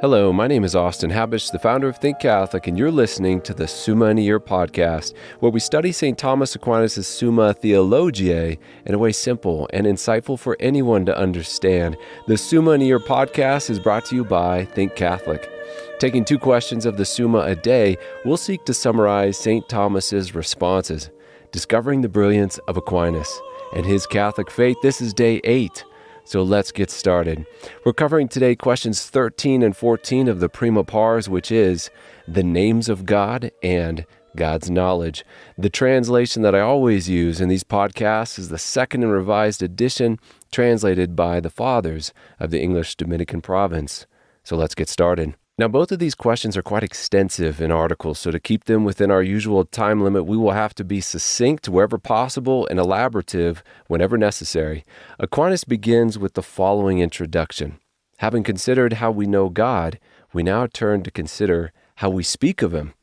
Hello, my name is Austin Habish, the founder of Think Catholic, and you're listening to the Summa podcast, where we study St. Thomas Aquinas' Summa Theologiae in a way simple and insightful for anyone to understand. The Summa podcast is brought to you by Think Catholic. Taking 2 questions of the Summa a day, we'll seek to summarize St. Thomas's responses, discovering the brilliance of Aquinas and his Catholic faith. This is day 8. So let's get started. We're covering today questions 13 and 14 of the Prima Pars, which is the names of God and God's knowledge. The translation that I always use in these podcasts is the Second and Revised Edition, translated by the Fathers of the English Dominican province. So let's get started. Now, both of these questions are quite extensive in articles, so to keep them within our usual time limit, we will have to be succinct wherever possible and elaborative whenever necessary. Aquinas begins with the following introduction. Having considered how we know God, we now turn to consider how we speak of him.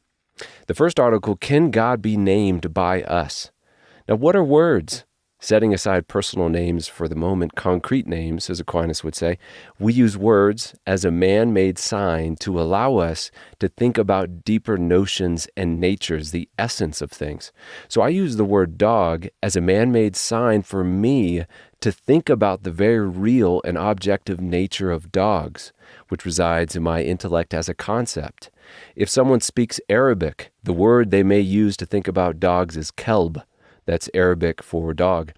The first article, can God be named by us? Now, what are words? Setting aside personal names for the moment, concrete names, as Aquinas would say, we use words as a man-made sign to allow us to think about deeper notions and natures, the essence of things. So I use the word dog as a man-made sign for me to think about the very real and objective nature of dogs, which resides in my intellect as a concept. If someone speaks Arabic, the word they may use to think about dogs is kelb. That's Arabic for dog.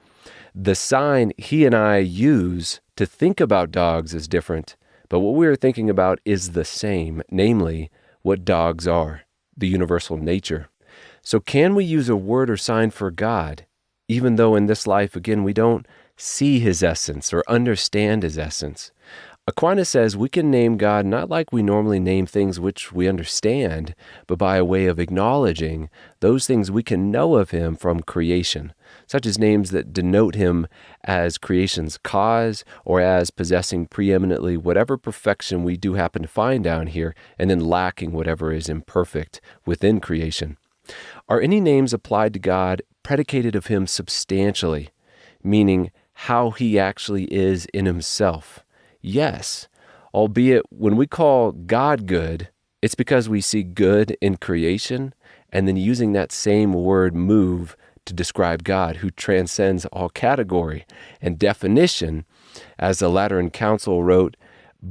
The sign he and I use to think about dogs is different, but what we are thinking about is the same, namely, what dogs are, the universal nature. So can we use a word or sign for God, even though in this life, again, we don't see his essence or understand his essence? Aquinas says we can name God not like we normally name things which we understand, but by a way of acknowledging those things we can know of him from creation, such as names that denote him as creation's cause or as possessing preeminently whatever perfection we do happen to find down here, and then lacking whatever is imperfect within creation. Are any names applied to God predicated of him substantially, meaning how he actually is in himself? Yes, albeit when we call God good, it's because we see good in creation, and then using that same word move to describe God, who transcends all category and definition. As the Lateran Council wrote,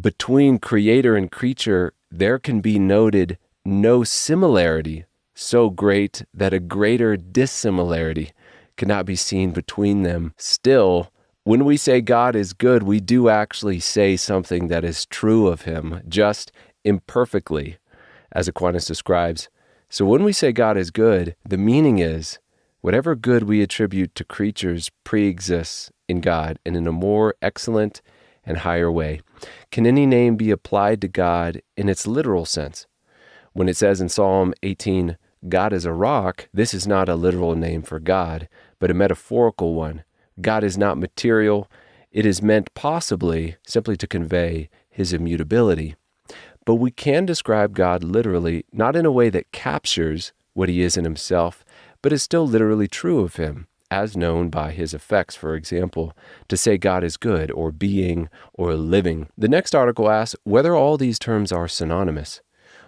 between creator and creature, there can be noted no similarity so great that a greater dissimilarity cannot be seen between them. Still, when we say God is good, we do actually say something that is true of him, just imperfectly, as Aquinas describes. So when we say God is good, the meaning is whatever good we attribute to creatures pre-exists in God and in a more excellent and higher way. Can any name be applied to God in its literal sense? When it says in Psalm 18, God is a rock, this is not a literal name for God, but a metaphorical one. God is not material. It is meant possibly simply to convey his immutability. But we can describe God literally, not in a way that captures what he is in himself, but is still literally true of him, as known by his effects, for example, to say God is good, or being, or living. The next article asks whether all these terms are synonymous.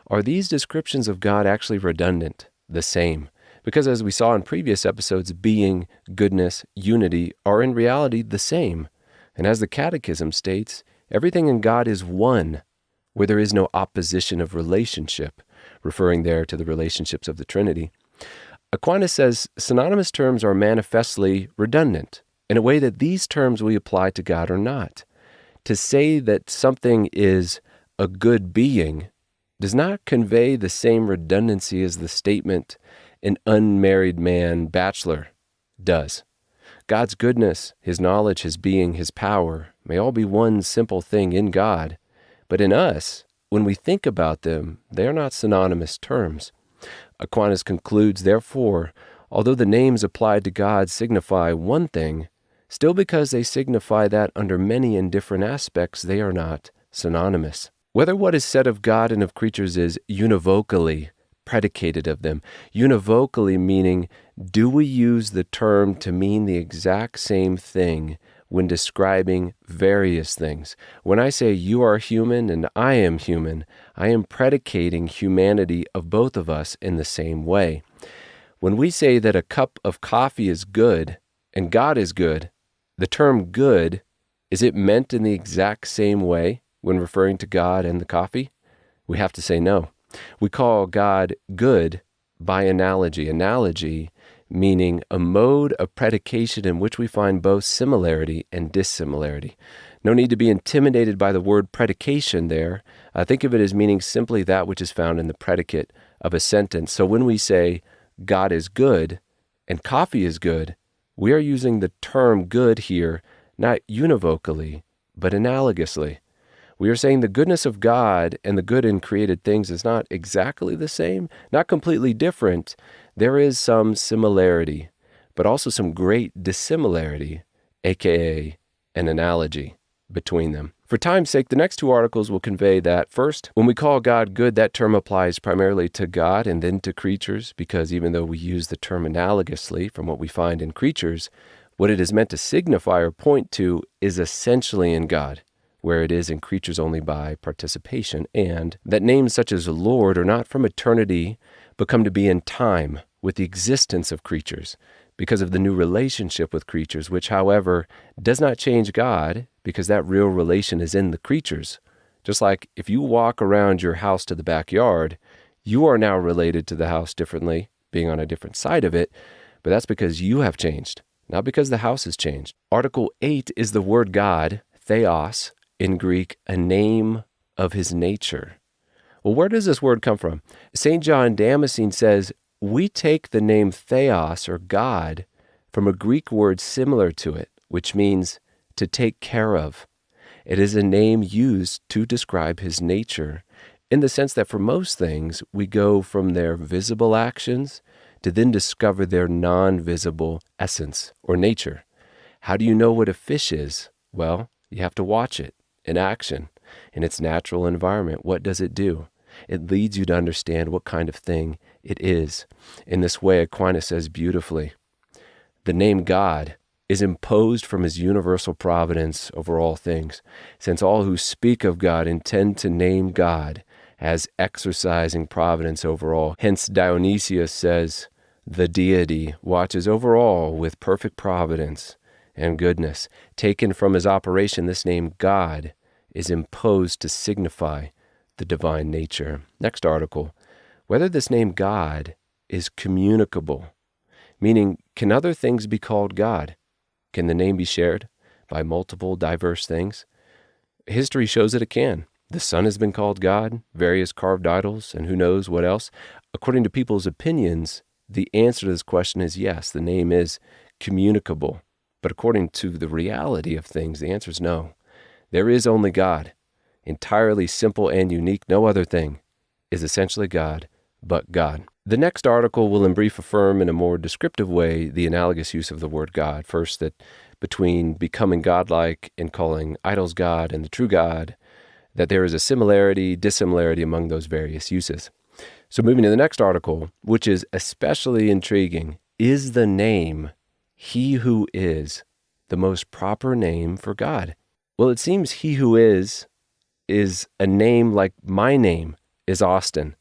Are these descriptions of God actually redundant, the same? Because as we saw in previous episodes, being, goodness, unity are in reality the same. And as the Catechism states, everything in God is one, where there is no opposition of relationship, referring there to the relationships of the Trinity. Aquinas says synonymous terms are manifestly redundant, in a way that these terms we apply to God are not. To say that something is a good being does not convey the same redundancy as the statement an unmarried man, bachelor, does. God's goodness, his knowledge, his being, his power may all be one simple thing in God, but in us, when we think about them, they are not synonymous terms. Aquinas concludes, therefore, although the names applied to God signify one thing, still because they signify that under many and different aspects, they are not synonymous. Whether what is said of God and of creatures is univocally predicated of them. Univocally meaning, do we use the term to mean the exact same thing when describing various things. When I say you are human and I am human, I am predicating humanity of both of us in the same way. When we say that a cup of coffee is good and God is good, the term good, is it meant in the exact same way when referring to God and the coffee? We have to say no. We call God good by analogy. Analogy meaning a mode of predication in which we find both similarity and dissimilarity. No need to be intimidated by the word predication there. Think of it as meaning simply that which is found in the predicate of a sentence. So when we say God is good and coffee is good, we are using the term good here, not univocally, but analogously. We are saying the goodness of God and the good in created things is not exactly the same, not completely different. There is some similarity, but also some great dissimilarity, aka an analogy between them. For time's sake, the next two articles will convey that, first, when we call God good, that term applies primarily to God and then to creatures, because even though we use the term analogously from what we find in creatures, what it is meant to signify or point to is essentially in God, where it is in creatures only by participation, and that names such as Lord are not from eternity, but come to be in time with the existence of creatures, because of the new relationship with creatures, which, however, does not change God, because that real relation is in the creatures. Just like if you walk around your house to the backyard, you are now related to the house differently, being on a different side of it, but that's because you have changed, not because the house has changed. Article 8 is the word God, theos, in Greek, a name of his nature. Well, where does this word come from? St. John Damascene says, we take the name theos, or God, from a Greek word similar to it, which means to take care of. It is a name used to describe his nature, in the sense that for most things, we go from their visible actions to then discover their non-visible essence or nature. How do you know what a fish is? Well, you have to watch it in action, in its natural environment. What does it do? It leads you to understand what kind of thing it is. In this way, Aquinas says beautifully, the name God is imposed from his universal providence over all things, since all who speak of God intend to name God as exercising providence over all. Hence Dionysius says, the deity watches over all with perfect providence and goodness. Taken from his operation, this name God is imposed to signify the divine nature. Next article, whether this name God is communicable, meaning can other things be called God? Can the name be shared by multiple diverse things? History shows that it can. The sun has been called God, various carved idols, and who knows what else. According to people's opinions, the answer to this question is yes, the name is communicable. But according to the reality of things, the answer is no. There is only God, entirely simple and unique. No other thing is essentially God but God. The next article will in brief affirm in a more descriptive way the analogous use of the word God. First, that between becoming godlike and calling idols God and the true God, that there is a similarity, dissimilarity among those various uses. So moving to the next article, which is especially intriguing, is the name He Who Is the most proper name for God? Well, it seems He Who Is a name like my name is Austin.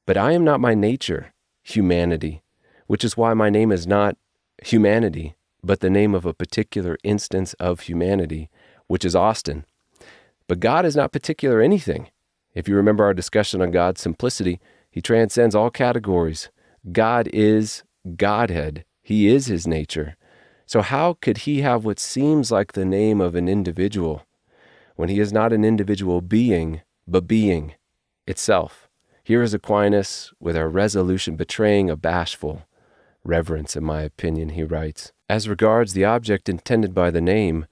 But I am not my nature, humanity, which is why my name is not humanity, but the name of a particular instance of humanity, which is Austin. But God is not particular anything. If you remember our discussion on God's simplicity, he transcends all categories. God is Godhead. He is his nature. So how could he have what seems like the name of an individual when he is not an individual being, but being itself? Here is Aquinas with a resolution betraying a bashful reverence, in my opinion, he writes. As regards the object intended by the name,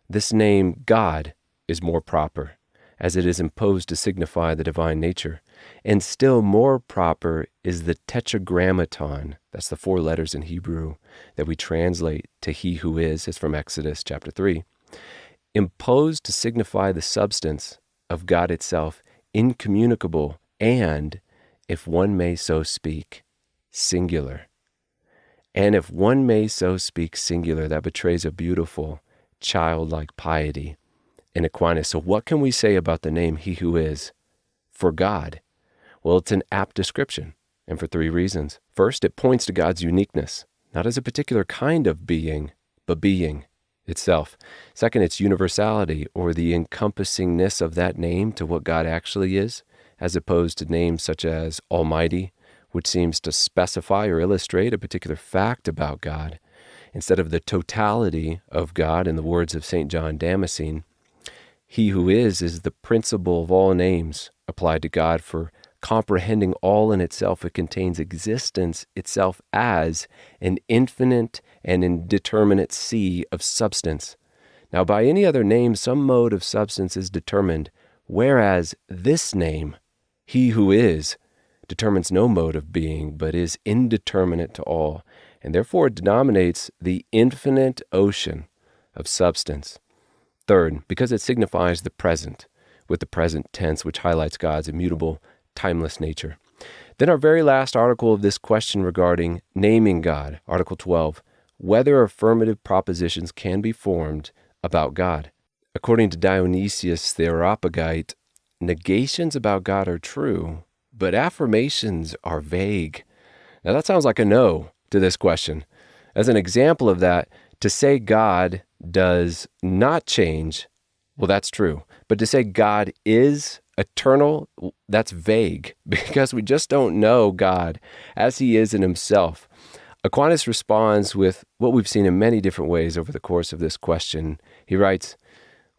this name God is more proper, as it is imposed to signify the divine nature. And still more proper is the tetragrammaton, that's the 4 letters in Hebrew that we translate to He Who Is, it's from Exodus chapter 3, imposed to signify the substance of God itself, incommunicable, and, if one may so speak, singular. And if one may so speak singular, that betrays a beautiful childlike piety. And Aquinas, so what can we say about the name He Who Is for God? Well, it's an apt description, and for three reasons. First, it points to God's uniqueness, not as a particular kind of being, but being itself. Second, its universality, or the encompassingness of that name to what God actually is, as opposed to names such as Almighty, which seems to specify or illustrate a particular fact about God, instead of the totality of God in the words of St. John Damascene. He Who Is the principle of all names applied to God for comprehending all in itself. It contains existence itself as an infinite and indeterminate sea of substance. Now, by any other name, some mode of substance is determined, whereas this name, He Who Is, determines no mode of being, but is indeterminate to all, and therefore it denominates the infinite ocean of substance. Third, because it signifies the present, with the present tense, which highlights God's immutable, timeless nature. Then our very last article of this question regarding naming God, Article 12, whether affirmative propositions can be formed about God. According to Dionysius the Areopagite, negations about God are true, but affirmations are vague. Now that sounds like a no to this question. As an example of that, to say God does not change, well, that's true. But to say God is eternal, that's vague, because we just don't know God as He is in Himself. Aquinas responds with what we've seen in many different ways over the course of this question. He writes,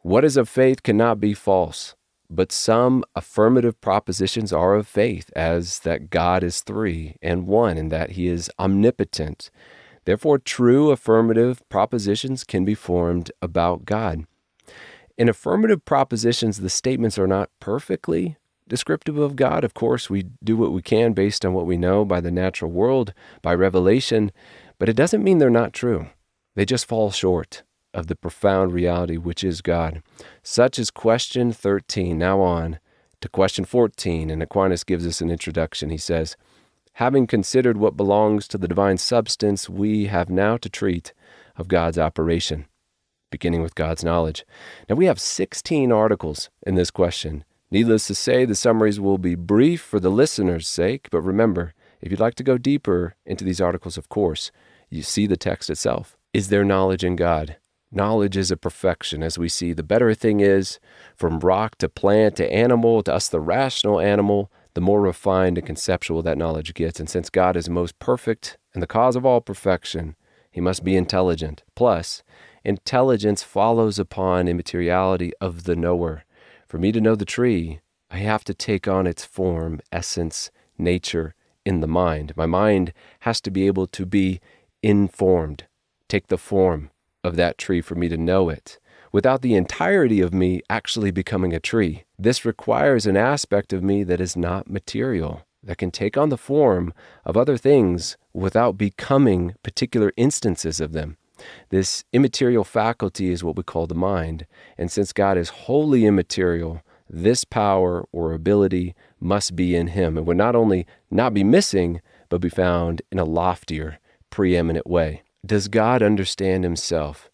"What is of faith cannot be false, but some affirmative propositions are of faith, as that God is three and one, and that He is omnipotent. Therefore, true affirmative propositions can be formed about God." In affirmative propositions, the statements are not perfectly descriptive of God. Of course, we do what we can based on what we know by the natural world, by revelation, but it doesn't mean they're not true. They just fall short of the profound reality which is God. Such is question 13. Now on to question 14, and Aquinas gives us an introduction. He says, "Having considered what belongs to the divine substance, we have now to treat of God's operation, beginning with God's knowledge." Now we have 16 articles in this question. Needless to say, the summaries will be brief for the listener's sake, but remember, if you'd like to go deeper into these articles, of course, you see the text itself. Is there knowledge in God? Knowledge is a perfection, as we see. The better a thing is, from rock to plant to animal, to us the rational animal, the more refined and conceptual that knowledge gets. And since God is most perfect and the cause of all perfection, He must be intelligent. Plus, intelligence follows upon immateriality of the knower. For me to know the tree, I have to take on its form, essence, nature in the mind. My mind has to be able to be informed, take the form of that tree for me to know it, without the entirety of me actually becoming a tree. This requires an aspect of me that is not material, that can take on the form of other things without becoming particular instances of them. This immaterial faculty is what we call the mind, and since God is wholly immaterial, this power or ability must be in Him, and would not only not be missing, but be found in a loftier, preeminent way. Does God understand Himself?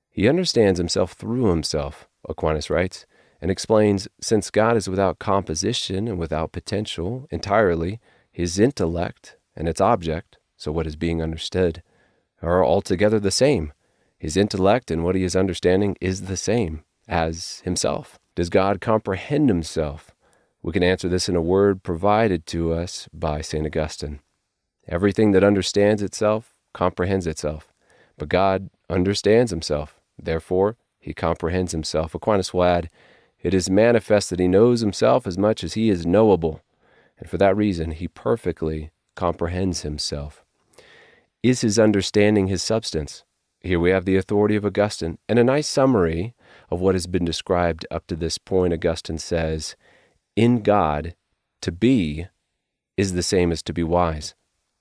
He understands Himself through Himself, Aquinas writes, and explains, since God is without composition and without potential entirely, His intellect and its object, so what is being understood, are altogether the same. His intellect and what He is understanding is the same as Himself. Does God comprehend Himself? We can answer this in a word provided to us by St. Augustine. Everything that understands itself comprehends itself, but God understands Himself. Therefore, He comprehends Himself. Aquinas will add, it is manifest that He knows Himself as much as He is knowable, and for that reason He perfectly comprehends Himself. Is His understanding His substance? Here we have the authority of Augustine, and a nice summary of what has been described up to this point. Augustine says, in God, to be is the same as to be wise.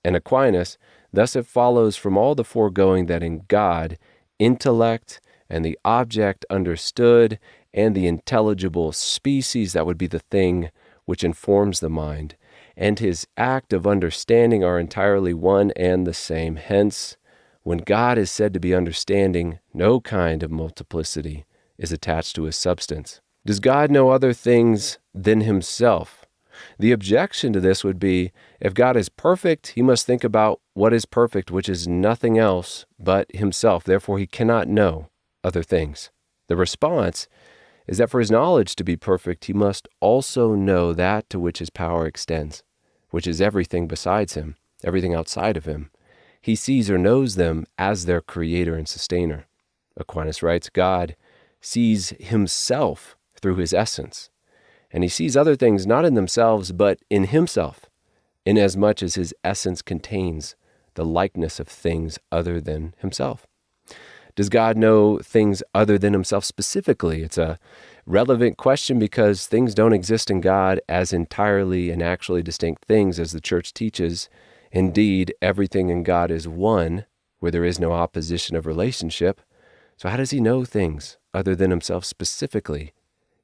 And Aquinas, thus it follows from all the foregoing that in God, intellect and the object understood and the intelligible species, that would be the thing which informs the mind, and His act of understanding are entirely one and the same. Hence, When God is said to be understanding, no kind of multiplicity is attached to his substance. Does God know other things than himself? The objection to this would be, if God is perfect, he must think about what is perfect, which is nothing else but himself. Therefore, he cannot know other things. The response is that for his knowledge to be perfect, he must also know that to which his power extends, which is everything besides him, everything outside of him. He sees or knows them as their creator and sustainer. Aquinas writes, God sees himself through his essence, and he sees other things not in themselves, but in himself, inasmuch as his essence contains the likeness of things other than himself. Does God know things other than himself specifically? It's a relevant question because things don't exist in God as entirely and actually distinct things as the church teaches. Indeed, everything in God is one, where there is no opposition of relationship. So how does he know things other than himself specifically,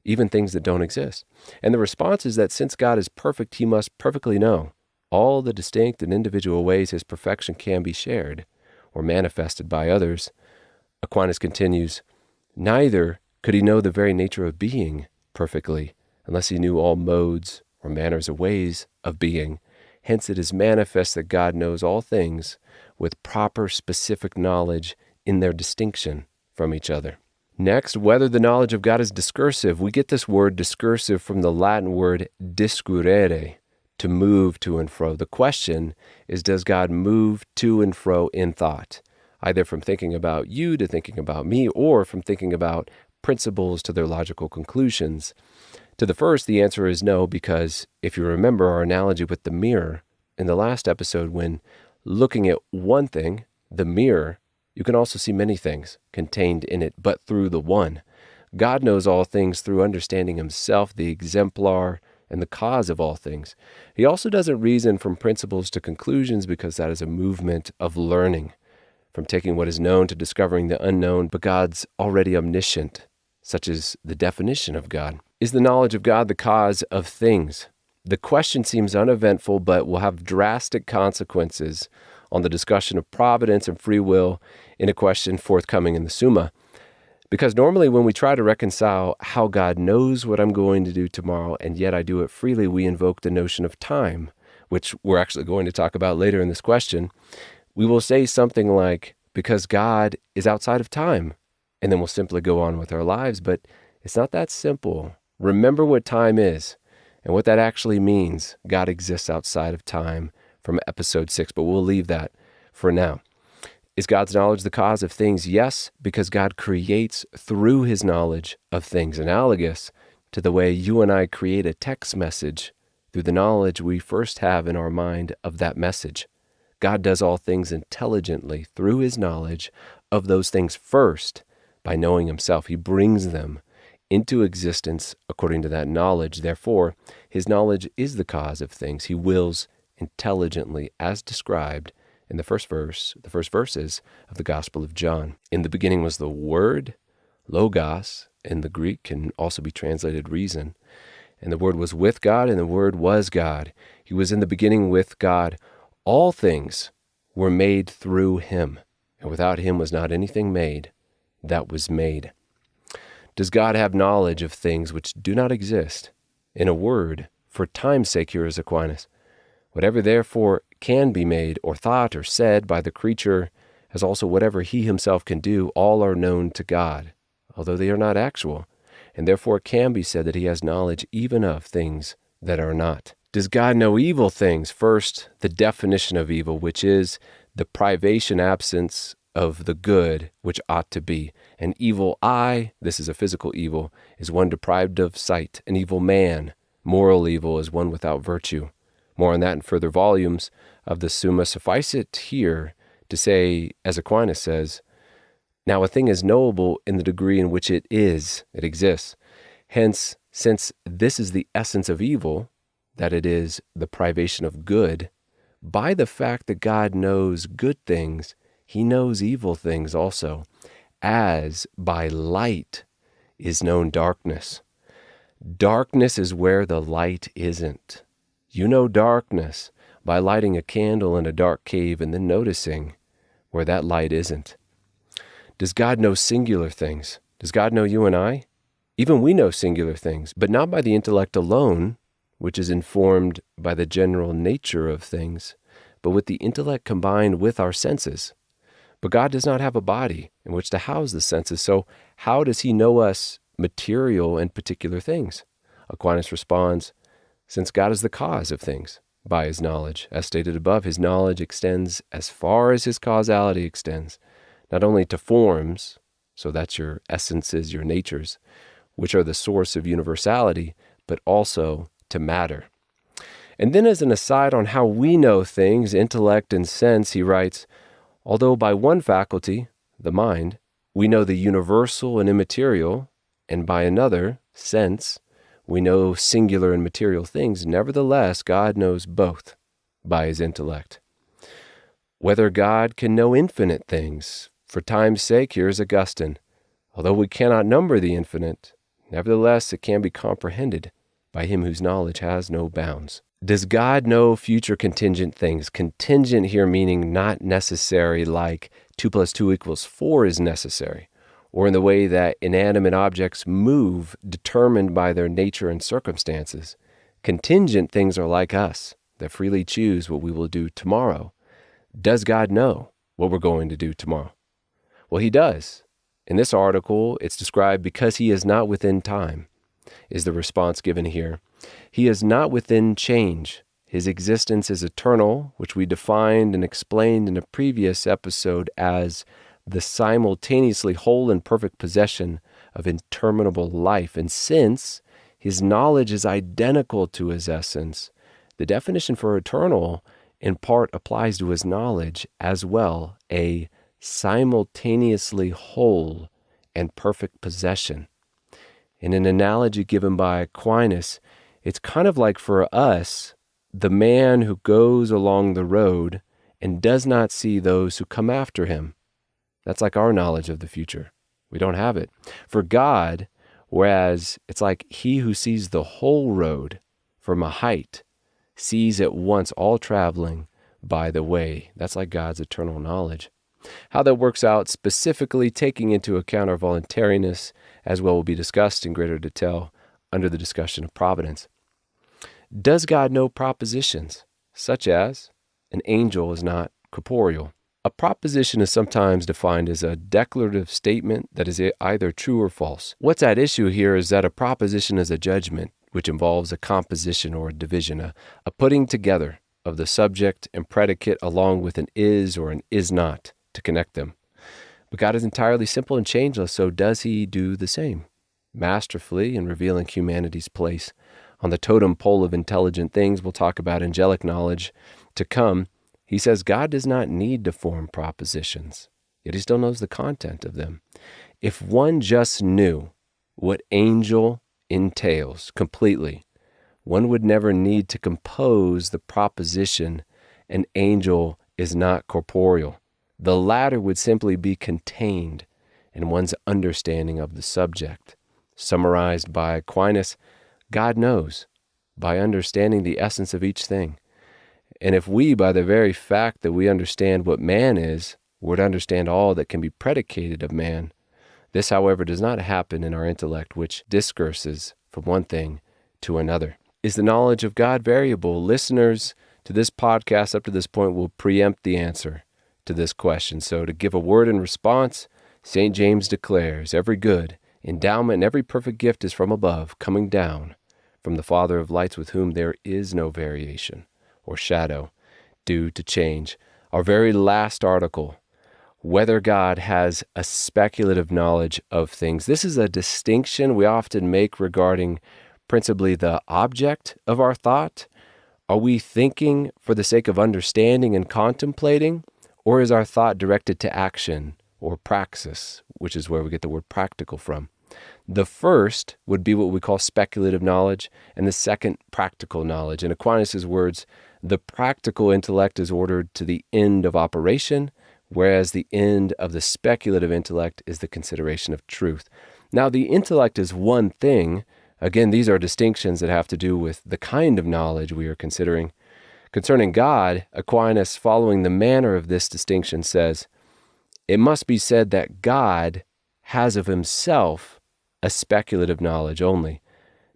even things that don't exist? And the response is that since God is perfect, he must perfectly know all the distinct and individual ways his perfection can be shared or manifested by others. Aquinas continues, neither could he know the very nature of being perfectly, unless he knew all modes or manners or ways of being. Hence it is manifest that God knows all things with proper specific knowledge in their distinction from each other. Next, whether the knowledge of God is discursive. We get this word discursive from the Latin word discurrere, to move to and fro. The question is, does God move to and fro in thought, either from thinking about you to thinking about me, or from thinking about principles to their logical conclusions? To the first, the answer is no, because if you remember our analogy with the mirror in the last episode, when looking at one thing, the mirror, you can also see many things contained in it, but through the one. God knows all things through understanding himself, the exemplar, and the cause of all things. He also doesn't reason from principles to conclusions, because that is a movement of learning, from taking what is known to discovering the unknown, but God's already omniscient, such is the definition of God. Is the knowledge of God the cause of things? The question seems uneventful, but will have drastic consequences on the discussion of providence and free will in a question forthcoming in the Summa. Because normally when we try to reconcile how God knows what I'm going to do tomorrow, and yet I do it freely, we invoke the notion of time, which we're actually going to talk about later in this question. We will say something like, because God is outside of time, and then we'll simply go on with our lives. But it's not that simple. Remember what time is and what that actually means. God exists outside of time from episode 6, but we'll leave that for now. Is God's knowledge the cause of things? Yes, because God creates through his knowledge of things, analogous to the way you and I create a text message through the knowledge we first have in our mind of that message. God does all things intelligently through his knowledge of those things first. By knowing himself, he brings them into existence according to that knowledge. Therefore, his knowledge is the cause of things. He wills intelligently, as described in the first verses of the Gospel of John. In the beginning was the Word, logos, in the Greek can also be translated reason. And the Word was with God, and the Word was God. He was in the beginning with God. All things were made through him, and without him was not anything made that was made. Does God have knowledge of things which do not exist? In a word, for time's sake, here is Aquinas. Whatever therefore can be made or thought or said by the creature, as also whatever he himself can do, all are known to God, although they are not actual, and therefore it can be said that he has knowledge even of things that are not. Does God know evil things? First, the definition of evil, which is the privation, absence of the good which ought to be. An evil eye, this is a physical evil, is one deprived of sight. An evil man, moral evil, is one without virtue. More on that in further volumes of the Summa. Suffice it here to say, as Aquinas says, now a thing is knowable in the degree in which it exists. Hence, since this is the essence of evil, that it is the privation of good, by the fact that God knows good things, he knows evil things also, as by light is known darkness. Darkness is where the light isn't. You know darkness by lighting a candle in a dark cave and then noticing where that light isn't. Does God know singular things? Does God know you and I? Even we know singular things, but not by the intellect alone, which is informed by the general nature of things, but with the intellect combined with our senses. But God does not have a body in which to house the senses, so how does he know us material and particular things? Aquinas responds, since God is the cause of things by his knowledge. As stated above, his knowledge extends as far as his causality extends, not only to forms, so that's your essences, your natures, which are the source of universality, but also to matter. And then as an aside on how we know things, intellect and sense, he writes, although by one faculty, the mind, we know the universal and immaterial, and by another, sense, we know singular and material things, nevertheless, God knows both by his intellect. Whether God can know infinite things, for time's sake, here's Augustine. Although we cannot number the infinite, nevertheless, it can be comprehended by him whose knowledge has no bounds. Does God know future contingent things? Contingent here meaning not necessary like 2 + 2 = 4 is necessary, or in the way that inanimate objects move determined by their nature and circumstances. Contingent things are like us, that freely choose what we will do tomorrow. Does God know what we're going to do tomorrow? Well, he does. In this article, it's described because he is not within time, is the response given here. He is not within change. His existence is eternal, which we defined and explained in a previous episode as the simultaneously whole and perfect possession of interminable life. And since his knowledge is identical to his essence, the definition for eternal in part applies to his knowledge as well, a simultaneously whole and perfect possession. In an analogy given by Aquinas, it's kind of like for us, the man who goes along the road and does not see those who come after him. That's like our knowledge of the future. We don't have it. For God, whereas it's like he who sees the whole road from a height, sees at once all traveling by the way. That's like God's eternal knowledge. How that works out, specifically taking into account our voluntariness, as well will be discussed in greater detail under the discussion of providence. Does God know propositions, such as an angel is not corporeal? A proposition is sometimes defined as a declarative statement that is either true or false. What's at issue here is that a proposition is a judgment, which involves a composition or a division, a putting together of the subject and predicate along with an is or an is not to connect them. But God is entirely simple and changeless, so does he do the same? Masterfully in revealing humanity's place on the totem pole of intelligent things, we'll talk about angelic knowledge to come. He says God does not need to form propositions, yet he still knows the content of them. If one just knew what angel entails completely, one would never need to compose the proposition an angel is not corporeal. The latter would simply be contained in one's understanding of the subject. Summarized by Aquinas, God knows by understanding the essence of each thing. And if we, by the very fact that we understand what man is, were to understand all that can be predicated of man, this, however, does not happen in our intellect, which discourses from one thing to another. Is the knowledge of God variable? Listeners to this podcast up to this point will preempt the answer to this question. So to give a word in response, St. James declares, every good endowment and every perfect gift is from above, coming down from the Father of lights, with whom there is no variation or shadow due to change. Our very last article, whether God has a speculative knowledge of things. This is a distinction we often make regarding principally the object of our thought. Are we thinking for the sake of understanding and contemplating, or is our thought directed to action or praxis, which is where we get the word practical from? The first would be what we call speculative knowledge, and the second, practical knowledge. In Aquinas' words, the practical intellect is ordered to the end of operation, whereas the end of the speculative intellect is the consideration of truth. Now, the intellect is one thing. Again, these are distinctions that have to do with the kind of knowledge we are considering. Concerning God, Aquinas, following the manner of this distinction, says, it must be said that God has of himself a speculative knowledge only.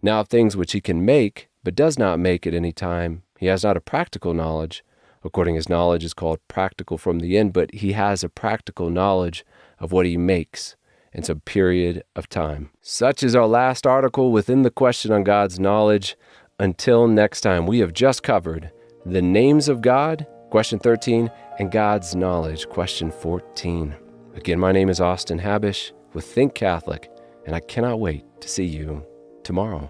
Now of things which he can make, but does not make at any time, he has not a practical knowledge. According his knowledge is called practical from the end, but he has a practical knowledge of what he makes in some period of time. Such is our last article within the question on God's knowledge. Until next time, we have just covered the names of God, question 13, and God's knowledge, question 14. Again, my name is Austin Habish with Think Catholic, and I cannot wait to see you tomorrow.